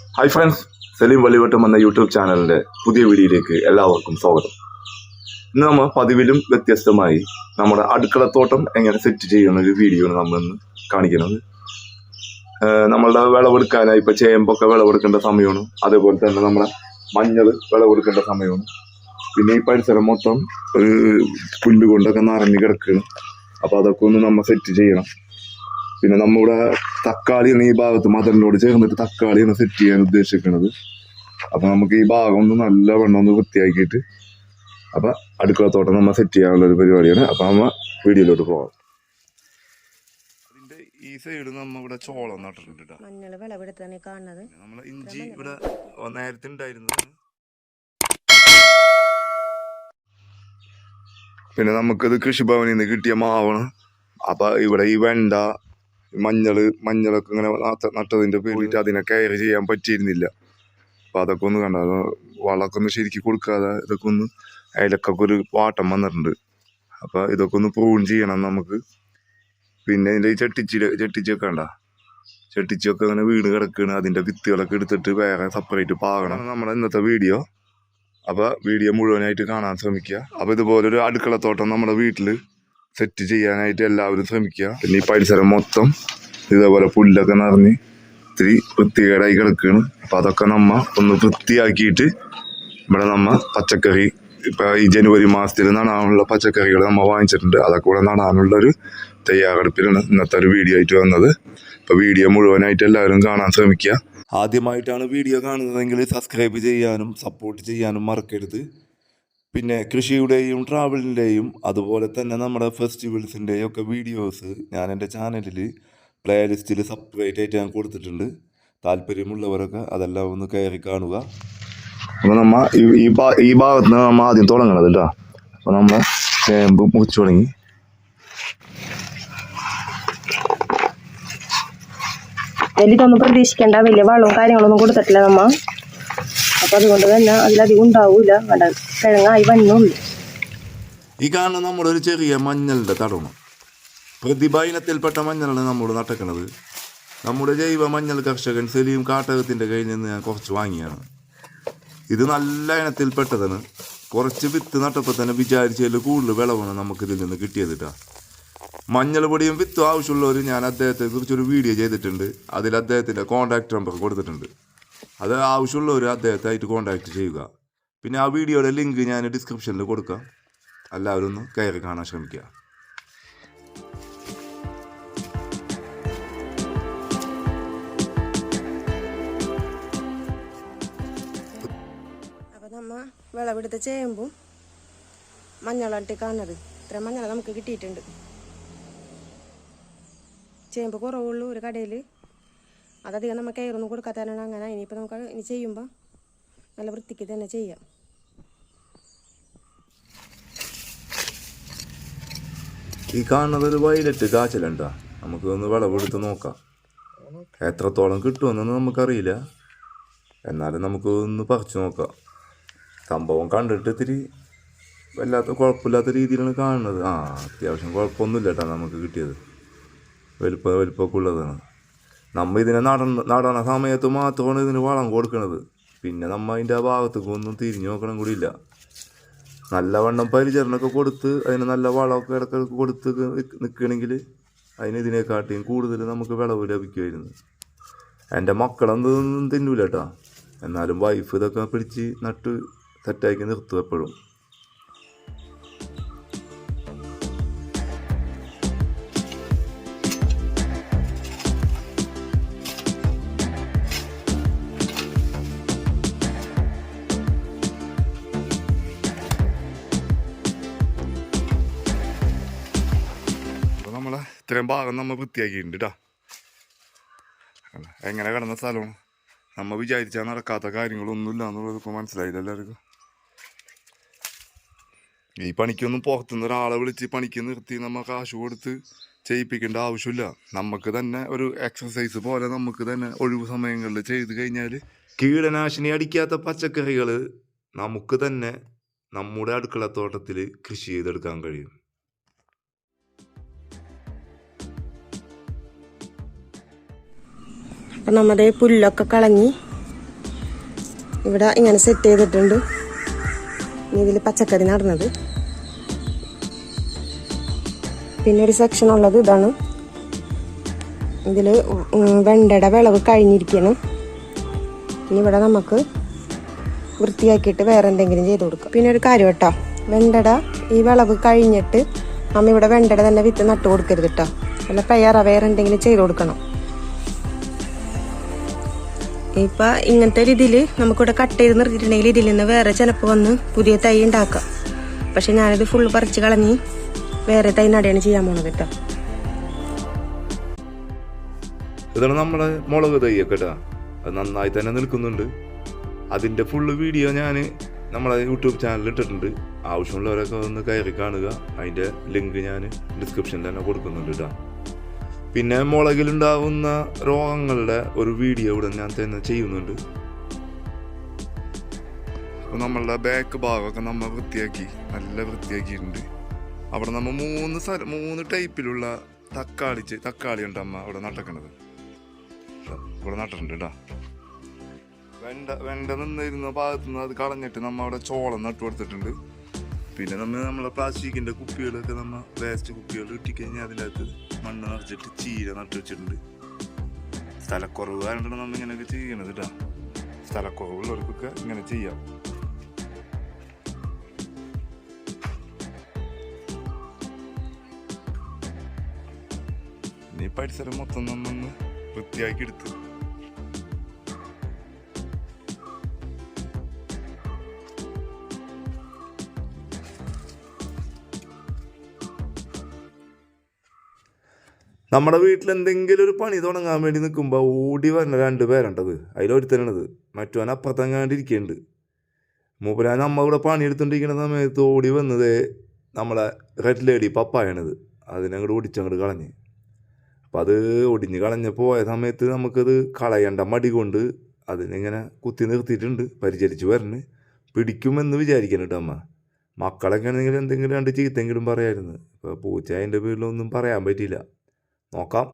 Hi friends, Saleem Vallivattam എന്ന YouTube ചാനലിൻ്റെ പുതിയ വീഡിയോയിലേക്ക് എല്ലാവർക്കും സ്വാഗതം. ഇന്ന് നമ്മൾ പതിവിലും വ്യത്യസ്തമായി നമ്മുടെ അടുക്കളത്തോട്ടം എങ്ങനെ സെറ്റ് ചെയ്യുന്ന ഒരു വീഡിയോ ആണ് നമ്മൾ ഇന്ന് കാണിക്കുന്നത്. നമ്മളുടെ വിളവെടുക്കാനായി ഇപ്പോൾ ചേമ്പൊക്കെ വിളവെടുക്കേണ്ട സമയമാണ്. അതേപോലെ തന്നെ നമ്മുടെ മഞ്ഞൾ വിളവെടുക്കേണ്ട സമയമാണ്. പിന്നെ ഈ പരിസരം മൊത്തം പുല്ല് കൊണ്ടൊക്കെ നിറഞ്ഞു കിടക്കുകയാണ്. അപ്പോൾ അതൊക്കെ ഒന്ന് നമ്മൾ സെറ്റ് ചെയ്യണം. പിന്നെ നമ്മുടെ തക്കാളിയാണ് ഈ ഭാഗത്ത് മദറിനോട് ചേർന്നിട്ട് തക്കാളിയാണ് സെറ്റ് ചെയ്യാൻ ഉദ്ദേശിക്കുന്നത്. അപ്പം നമുക്ക് ഈ ഭാഗം ഒന്ന് നല്ലവണ്ണം ഒന്ന് വൃത്തിയാക്കിയിട്ട് അപ്പം അടുക്കളത്തോട്ടം നമ്മൾ സെറ്റ് ചെയ്യാനുള്ളൊരു പരിപാടിയാണ്. അപ്പം നമ്മൾ വീഡിയോയിലോട്ട് പോകാം. അതിൻ്റെ ഈ സൈഡ് നമ്മൾ ഇവിടെ ചോളം നട്ടിട്ടുണ്ട്. നമ്മളെ ഇഞ്ചി ഇവിടെ നേരത്തെ ഉണ്ടായിരുന്നത്. പിന്നെ നമുക്കത് കൃഷിഭവനിൽ നിന്ന് കിട്ടിയ മാവാണ്. അപ്പം ഇവിടെ ഈ വെണ്ട മഞ്ഞളൊക്കെ ഇങ്ങനെ നട്ടതിൻ്റെ പേരിട്ട് അതിനെ കെയർ ചെയ്യാൻ പറ്റിയിരുന്നില്ല. അപ്പം അതൊക്കെ ഒന്ന് കണ്ട, വളമൊക്കെ ഒന്ന് ശരിക്കും കൊടുക്കാതെ ഇതൊക്കെ ഒന്ന് അതിലൊക്കെ ഒരു വാട്ടം വന്നിട്ടുണ്ട്. അപ്പം ഇതൊക്കെ ഒന്ന് പ്രൂൺ ചെയ്യണം നമുക്ക്. പിന്നെ ഇതിൻ്റെ ഈ ചെട്ടിച്ചൊക്കെ ഉണ്ട, ചെട്ടിച്ചൊക്കെ അങ്ങനെ വീണ് കിടക്കുകയാണ്. അതിൻ്റെ വിത്തുകളൊക്കെ എടുത്തിട്ട് വേറെ സെപ്പറേറ്റ് പാകണം നമ്മുടെ ഇന്നത്തെ വീഡിയോ. അപ്പോൾ വീഡിയോ മുഴുവനായിട്ട് കാണാൻ ശ്രമിക്കുക. അപ്പോൾ ഇതുപോലൊരു അടുക്കളത്തോട്ടം നമ്മുടെ വീട്ടിൽ സെറ്റ് ചെയ്യാനായിട്ട് എല്ലാവരും ശ്രമിക്കുക. പിന്നെ ഈ പരിസരം മൊത്തം ഇതേപോലെ പുല്ലൊക്കെ നിറഞ്ഞ് ഇത്തിരി വൃത്തികേടായി കിടക്കുകയാണ്. അപ്പം അതൊക്കെ നമ്മ ഒന്ന് വൃത്തിയാക്കിയിട്ട് ഇവിടെ നമ്മ പച്ചക്കറി ഇപ്പം ഈ ജനുവരി മാസത്തിൽ നടാനുള്ള പച്ചക്കറികൾ നമ്മൾ വാങ്ങിച്ചിട്ടുണ്ട്. അതൊക്കെ കൂടെ നടാനുള്ളൊരു തയ്യാറെടുപ്പിലാണ് ഇന്നത്തെ ഒരു വീഡിയോ ആയിട്ട് വന്നത്. അപ്പോൾ വീഡിയോ മുഴുവനായിട്ട് എല്ലാവരും കാണാൻ ശ്രമിക്കുക. ആദ്യമായിട്ടാണ് വീഡിയോ കാണുന്നതെങ്കിൽ സബ്സ്ക്രൈബ് ചെയ്യാനും സപ്പോർട്ട് ചെയ്യാനും മറക്കരുത്. പിന്നെ കൃഷിയുടെയും ട്രാവലിൻ്റെയും അതുപോലെ തന്നെ നമ്മുടെ ഫെസ്റ്റിവൽസിൻ്റെയും ഒക്കെ വീഡിയോസ് ഞാൻ എൻ്റെ ചാനലിൽ പ്ലേലിസ്റ്റിൽ സെപ്പറേറ്റ് ആയിട്ട് ഞാൻ കൊടുത്തിട്ടുണ്ട്. താല്പര്യമുള്ളവരൊക്കെ അതെല്ലാം ഒന്ന് കയറി കാണുക. അപ്പോൾ നമ്മൾ ഈ ഭാഗത്ത് നിന്ന് നമ്മൾ ആദ്യം തുടങ്ങണത് കേട്ടോ. അപ്പോൾ നമ്മൾ ചേമ്പ് മുറിച്ചു തുടങ്ങി. വലിയതൊന്നും പ്രതീക്ഷിക്കേണ്ട, വലിയ വളവും കാര്യങ്ങളൊന്നും കൊടുത്തിട്ടില്ല നമ്മ. അപ്പം അതുകൊണ്ട് തന്നെ അതിലധികം ഉണ്ടാവൂല. കിഴങ്ങായി വന്നുള്ളൂ. ഈ കാണുന്ന നമ്മുടെ ഒരു ചെറിയ മഞ്ഞളുടെ തടമാണ്. പ്രതിഭ ഇനത്തിൽപ്പെട്ട മഞ്ഞളാണ് നമ്മൾ നട്ടക്കുന്നത്. നമ്മുടെ ജൈവ മഞ്ഞൾ കർഷകൻ സലീം കാട്ടകത്തിൻ്റെ കയ്യിൽ നിന്ന് ഞാൻ കുറച്ച് വാങ്ങിയാണ്. ഇത് നല്ല ഇനത്തിൽപ്പെട്ടതാണ്. കുറച്ച് വിത്ത് നട്ടപ്പോൾ തന്നെ വിചാരിച്ചതിൽ കൂടുതൽ വിളവാണ് നമുക്കിതിൽ നിന്ന് കിട്ടിയത് കേട്ടോ. മഞ്ഞൾ പൊടിയും വിത്തും ആവശ്യമുള്ളവർ ഞാൻ അദ്ദേഹത്തെ കുറിച്ചൊരു വീഡിയോ ചെയ്തിട്ടുണ്ട്. അതിൽ അദ്ദേഹത്തിൻ്റെ കോൺടാക്ട് നമ്പർ കൊടുത്തിട്ടുണ്ട്. അത് ആവശ്യമുള്ളവർ അദ്ദേഹത്തായിട്ട് കോൺടാക്ട് ചെയ്യുക. പിന്നെ ആ വീഡിയോയുടെ ലിങ്ക് ഞാൻ ഡിസ്ക്രിപ്ഷനിൽ കൊടുക്കാം. എല്ലാവരും ഒന്ന് കയറി കാണാൻ ശ്രമിക്കുക. അപ്പം നമ്മ വിളവെടുത്ത ചേമ്പും മഞ്ഞളാട്ടി കാണുന്നത്. ഇത്ര മഞ്ഞൾ നമുക്ക് കിട്ടിയിട്ടുണ്ട്. ചേമ്പ് കുറവുള്ളൂ ഒരു കടയിൽ. അതധികം നമ്മൾ കയറൊന്നും കൊടുക്കാത്തതാണ് അങ്ങനെ. ഇനിയിപ്പോൾ നമുക്ക് ഇനി ചെയ്യുമ്പോൾ നല്ല വൃത്തിക്ക് തന്നെ ചെയ്യാം. ഈ കാണുന്നത് ഒരു വയലറ്റ് കാച്ചിലുണ്ടാ. നമുക്ക് ഒന്ന് വിളവെടുത്ത് നോക്കാം. എത്രത്തോളം കിട്ടുമെന്നൊന്നും നമുക്കറിയില്ല. എന്നാലും നമുക്ക് ഒന്ന് പറിച്ചു നോക്കാം. സംഭവം കണ്ടിട്ട് ഇത്തിരി കുഴപ്പമില്ലാത്ത രീതിയിലാണ് കാണുന്നത്. അത്യാവശ്യം കുഴപ്പമൊന്നുമില്ല കേട്ടോ. നമുക്ക് കിട്ടിയത് വലിപ്പമൊക്കെ ഉള്ളതാണ്. നമ്മൾ ഇതിനെ നടണ സമയത്ത് മാത്രമാണ് ഇതിന് വളം കൊടുക്കുന്നത്. പിന്നെ നമ്മൾ അതിൻ്റെ ആ ഭാഗത്തേക്ക് ഒന്നും തിരിഞ്ഞു നോക്കണം കൂടിയില്ല. നല്ലവണ്ണം പരിചരണമൊക്കെ കൊടുത്ത് അതിന് നല്ല വളമൊക്കെ ഇടയ്ക്കിടയ്ക്ക് കൊടുത്ത് നിൽക്കുകയാണെങ്കിൽ അതിന് ഇതിനെക്കാട്ടിയും കൂടുതൽ നമുക്ക് വിളവ് ലഭിക്കുമായിരുന്നു. എൻ്റെ മക്കളൊന്നും തിന്നൂല കേട്ടോ. എന്നാലും വൈഫ് ഇതൊക്കെ പിടിച്ച് നട്ട് സെറ്റാക്കി നിർത്തും എപ്പോഴും. ഇത്രയും ഭാഗം നമ്മൾ വൃത്തിയാക്കിയിട്ടുണ്ട് കേട്ടോ. എങ്ങനെ കിടന്ന സ്ഥലമാണ്. നമ്മൾ വിചാരിച്ചാൽ നടക്കാത്ത കാര്യങ്ങളൊന്നുമില്ല എന്നുള്ളത് ഇപ്പോൾ മനസ്സിലായില്ല എല്ലാവർക്കും. ഈ പണിക്കൊന്നും പുറത്തുനിന്ന് ഒരാളെ വിളിച്ച് പണിക്ക് നിർത്തി നമ്മൾ കാശ് കൊടുത്ത് ചെയ്യിപ്പിക്കേണ്ട ആവശ്യമില്ല. നമുക്ക് തന്നെ ഒരു എക്സസൈസ് പോലെ നമുക്ക് തന്നെ ഒഴിവ് സമയങ്ങളിൽ ചെയ്ത് കഴിഞ്ഞാൽ കീടനാശിനി അടിക്കാത്ത പച്ചക്കറികൾ നമുക്ക് തന്നെ നമ്മുടെ അടുക്കളത്തോട്ടത്തിൽ കൃഷി ചെയ്തെടുക്കാൻ കഴിയും. അപ്പം നമ്മുടെ പുല്ലൊക്കെ കളഞ്ഞ് ഇവിടെ ഇങ്ങനെ സെറ്റ് ചെയ്തിട്ടുണ്ട്. ഇനി ഇതിൽ പച്ചക്കറി നടന്നത്. പിന്നെ ഒരു സെക്ഷൻ ഉള്ളത് ഇതാണ്. ഇതിൽ വെണ്ടയുടെ വിളവ് കഴിഞ്ഞിരിക്കണം. ഇനി ഇവിടെ നമുക്ക് വൃത്തിയാക്കിയിട്ട് വേറെ എന്തെങ്കിലും ചെയ്ത് കൊടുക്കാം. പിന്നെ ഒരു കാര്യം കേട്ടോ, വെണ്ടയുടെ ഈ വിളവ് കഴിഞ്ഞിട്ട് നമ്മ ഇവിടെ വെണ്ടയുടെ തന്നെ വിത്ത് നട്ട് കൊടുക്കരുത് കേട്ടോ. അല്ല പയറ വേറെ എന്തെങ്കിലും ചെയ്ത് കൊടുക്കണം. ഇപ്പം ഇങ്ങനത്തെ രീതിയിൽ നമുക്കിവിടെ കട്ട് ചെയ്ത് നിർത്തിയിട്ടുണ്ടെങ്കിൽ ഇതിൽ നിന്ന് വേറെ ചിലപ്പോൾ വന്ന് പുതിയ തൈ ഉണ്ടാക്കാം. പക്ഷെ ഞാനിത് ഫുള്ള് പറിച്ച് കളഞ്ഞ് വേറെ തൈ നടുകയാണ് ചെയ്യാൻ പോണത് കേട്ടോ. ഇതാണ് നമ്മളെ മുളക് തൈയൊക്കെ കേട്ടോ. അത് നന്നായി തന്നെ നിൽക്കുന്നുണ്ട്. അതിൻ്റെ ഫുള്ള് വീഡിയോ ഞാൻ നമ്മളെ യൂട്യൂബ് ചാനലിൽ ഇട്ടിട്ടുണ്ട്. ആവശ്യമുള്ളവരൊക്കെ ഒന്ന് കയറി കാണുക. അതിൻ്റെ ലിങ്ക് ഞാൻ ഡിസ്ക്രിപ്ഷനിൽ തന്നെ കൊടുക്കുന്നുണ്ട് കേട്ടോ. പിന്നെ മുളകിലുണ്ടാവുന്ന രോഗങ്ങളുടെ ഒരു വീഡിയോ ഇവിടെ ഞാൻ തന്നെ ചെയ്യുന്നുണ്ട്. അപ്പോൾ നമ്മളുടെ ബാക്ക് ഭാഗമൊക്കെ നമ്മൾ വൃത്തിയാക്കി നല്ല വൃത്തിയാക്കിയിട്ടുണ്ട്. അവിടെ നമ്മൾ മൂന്ന് ടൈപ്പിലുള്ള തക്കാളി ഉണ്ട് അമ്മ അവിടെ നട്ടക്കണത്. ഇവിടെ നട്ടിട്ടുണ്ട് കേട്ടോ. വെണ്ട നിന്നിരുന്ന ഭാഗത്തു നിന്ന് അത് കളഞ്ഞിട്ട് നമ്മൾ അവിടെ ചോളം നട്ടു കൊടുത്തിട്ടുണ്ട്. പിന്നെ നമ്മളെ പ്ലാസ്റ്റിക്കിൻ്റെ കുപ്പികളൊക്കെ വേസ്റ്റ് കുപ്പികൾ ഇട്ടിക്കഴിഞ്ഞാൽ അതിനകത്ത് മണ്ണ് നിറച്ചിട്ട് ചീര നട്ടു വെച്ചിട്ടുണ്ട്. സ്ഥലക്കുറവ് കാരണം നമ്മൾ ഇങ്ങനെയൊക്കെ ചെയ്യണത് കേട്ടോ. സ്ഥലക്കുറവുള്ളവർക്കൊക്കെ ഇങ്ങനെ ചെയ്യാം. ഇനി പരിസരം മൊത്തം നമ്മൊന്ന് വൃത്തിയാക്കി എടുത്ത് നമ്മുടെ വീട്ടിൽ എന്തെങ്കിലും ഒരു പണി തുടങ്ങാൻ വേണ്ടി നിൽക്കുമ്പോൾ ഓടി വരുന്ന 2 പേരുണ്ടത്. അതിലൊരുത്തനാണത്. മറ്റവൻ അപ്പുറത്തെങ്ങാണ്ടിരിക്കുന്നുണ്ട്. മൂപ്പരാൻ നമ്മ ഇവിടെ പണിയെടുത്തോണ്ടിരിക്കുന്ന സമയത്ത് ഓടി വന്നത് നമ്മളെ റെഡ് ലേഡി പപ്പായാണിത്. അതിനങ്ങോട്ട് ഒടിച്ചങ്ങോട്ട് കളഞ്ഞ്. അപ്പം അത് ഒടിഞ്ഞ് കളഞ്ഞ് പോയ സമയത്ത് നമുക്കത് കളയേണ്ട മടി കൊണ്ട് അതിനിങ്ങനെ കുത്തി നിർത്തിയിട്ടുണ്ട്. പരിചരിച്ച് വരണ് പിടിക്കുമെന്ന് വിചാരിക്കണം കേട്ടോ അമ്മ. മക്കളൊക്കെ ആണെങ്കിൽ എന്തെങ്കിലും 2 ചീത്തെങ്കിലും പറയാമായിരുന്നു. ഇപ്പോൾ പൂച്ച അതിൻ്റെ പേരിലൊന്നും പറയാൻ പറ്റിയില്ല. നോക്കാം.